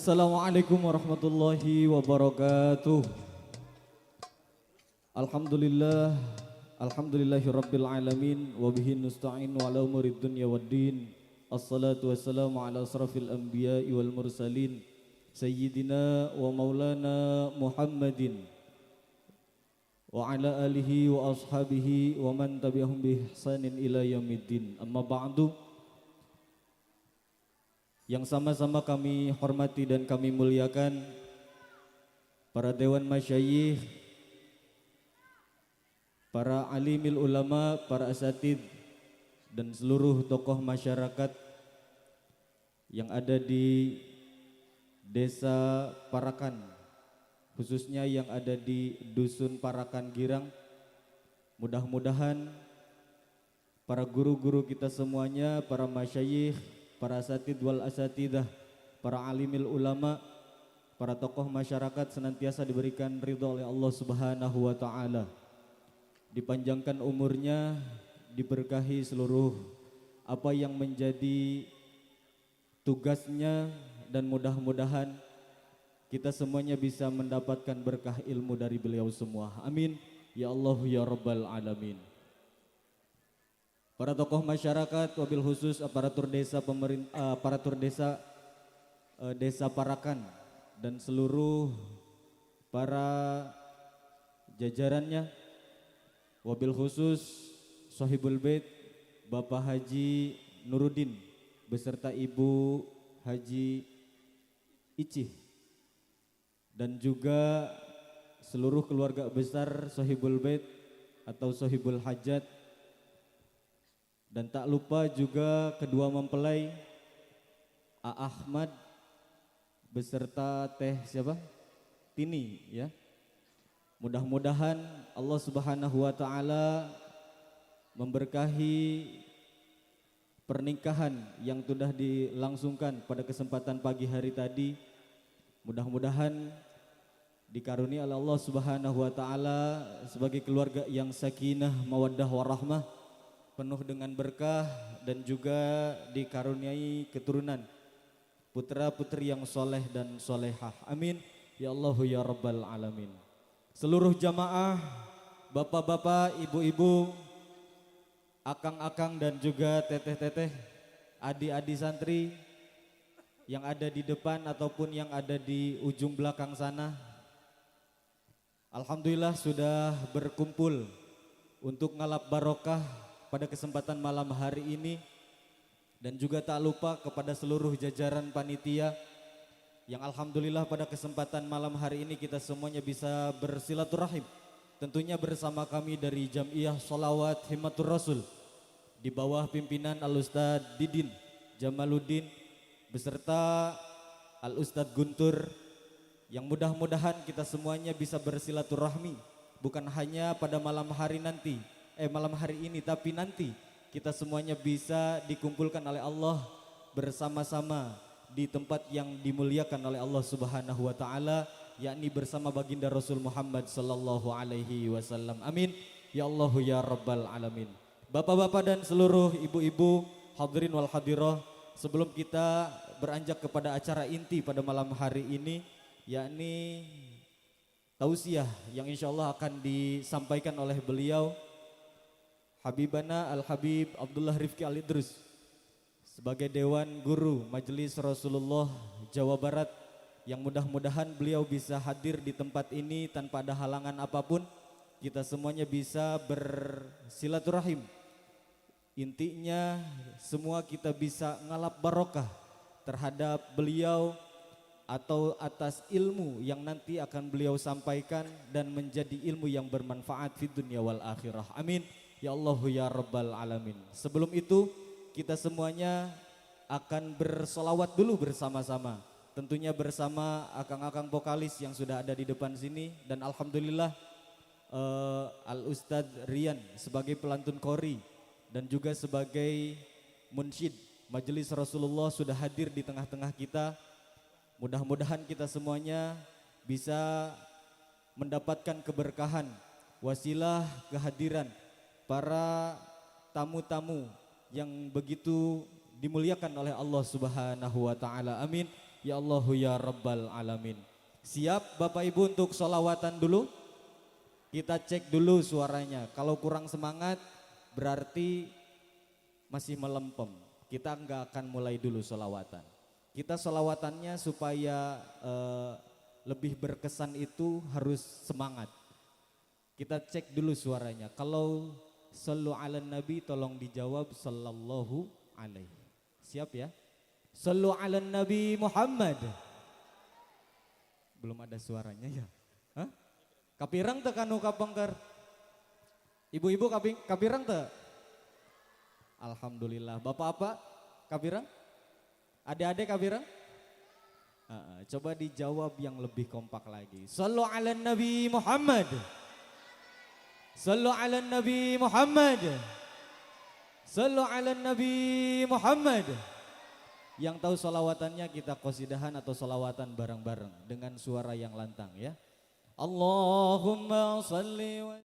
Assalamualaikum warahmatullahi wabarakatuh. Alhamdulillah, alhamdulillahi rabbil alamin, wabihi nusta'in wa ala umurid dunya waddin. Assalatu wassalamu ala asrafil anbiya'i wal mursalin, sayyidina wa maulana Muhammadin wa ala alihi wa ashabihi wa man tabi'ahum bi ihsanin ila yaumiddin. Amma ba'du. Yang sama-sama kami hormati dan kami muliakan para dewan masyayikh, para alimil ulama, para asatid dan seluruh tokoh masyarakat yang ada di Desa Parakan, khususnya yang ada di Dusun Parakan Girang. Mudah-mudahan para guru-guru kita semuanya, para masyayikh, para asatid wal asatidah, para alimil ulama, para tokoh masyarakat senantiasa diberikan ridha oleh Allah Subhanahu wa taala. Dipanjangkan umurnya, diberkahi seluruh apa yang menjadi tugasnya, dan mudah-mudahan kita semuanya bisa mendapatkan berkah ilmu dari beliau semua. Amin ya Allah ya rabbal alamin. Para tokoh masyarakat, wabil khusus aparatur desa Desa Parakan dan seluruh para jajarannya, wabil khusus Sohibul Bait Bapak Haji Nuruddin beserta Ibu Haji Icih, dan juga seluruh keluarga besar Sohibul Bait atau Sohibul Hajat. Dan tak lupa juga kedua mempelai A. Ahmad beserta Teh siapa? Tini ya. Mudah-mudahan Allah Subhanahu wa taala memberkahi pernikahan yang sudah dilangsungkan pada kesempatan pagi hari tadi. Mudah-mudahan dikaruniai oleh Allah Subhanahu wa taala sebagai keluarga yang sakinah, mawaddah warahmah, penuh dengan berkah, dan juga dikaruniai keturunan putra-putri yang soleh dan solehah. Amin ya Allah ya rabbal alamin. Seluruh jamaah, bapak-bapak, ibu-ibu, akang-akang dan juga teteh-teteh, adik-adik santri yang ada di depan ataupun yang ada di ujung belakang sana, alhamdulillah sudah berkumpul untuk ngalap barokah pada kesempatan malam hari ini. Dan juga tak lupa kepada seluruh jajaran panitia yang alhamdulillah pada kesempatan malam hari ini kita semuanya bisa bersilaturahim, tentunya bersama kami dari Jam'iyah Sholawat Himmatur Rasul di bawah pimpinan Al-Ustad Didin Jamaluddin beserta Al-Ustad Guntur, yang mudah-mudahan kita semuanya bisa bersilaturahmi bukan hanya pada malam hari ini, tapi nanti kita semuanya bisa dikumpulkan oleh Allah bersama-sama di tempat yang dimuliakan oleh Allah Subhanahu wa taala, yakni bersama baginda Rasul Muhammad sallallahu alaihi wasallam. Amin ya Allah ya rabbal alamin. Bapak-bapak dan seluruh ibu-ibu, hadirin wal hadirah, sebelum kita beranjak kepada acara inti pada malam hari ini, yakni tausiah yang insyaallah akan disampaikan oleh beliau Habibana Al-Habib Abdullah Rifki Al-Idrus sebagai Dewan Guru Majelis Rasulullah Jawa Barat, yang mudah-mudahan beliau bisa hadir di tempat ini tanpa ada halangan apapun. Kita semuanya bisa bersilaturahim. Intinya semua kita bisa ngalap barokah terhadap beliau atau atas ilmu yang nanti akan beliau sampaikan dan menjadi ilmu yang bermanfaat fid dunya wal akhirah. Amin ya Allah ya rabbal alamin. Sebelum itu kita semuanya akan bersolawat dulu bersama-sama, tentunya bersama akang-akang vokalis yang sudah ada di depan sini. Dan alhamdulillah Al-Ustadz Rian sebagai pelantun kori dan juga sebagai munsyid Majelis Rasulullah sudah hadir di tengah-tengah kita. Mudah-mudahan kita semuanya bisa mendapatkan keberkahan wasilah kehadiran para tamu-tamu yang begitu dimuliakan oleh Allah Subhanahu wa taala. Amin Ya Allahu ya Rabbal Alamin. Siap Bapak Ibu untuk sholawatan dulu? Kita cek dulu suaranya. Kalau kurang semangat berarti masih melempem. Kita nggak akan mulai dulu sholawatan. Kita sholawatannya supaya lebih berkesan itu harus semangat. Kita cek dulu suaranya. Kalau sallu ala nabi tolong dijawab sallallahu alaihi. Siap ya? Sallu ala nabi Muhammad. Belum ada suaranya ya? Hah? Kapirang teu kanu kapengker? Ibu-ibu kapirang teu? Alhamdulillah. Bapak apa? Kapirang? Adik-adik kapirang? Coba dijawab yang lebih kompak lagi. Sallu ala nabi Muhammad. Sallu ala nabi Muhammad. Sallu ala nabi Muhammad. Yang tahu solawatannya kita qasidahan atau solawatan bareng-bareng dengan suara yang lantang ya. Allahumma salli wa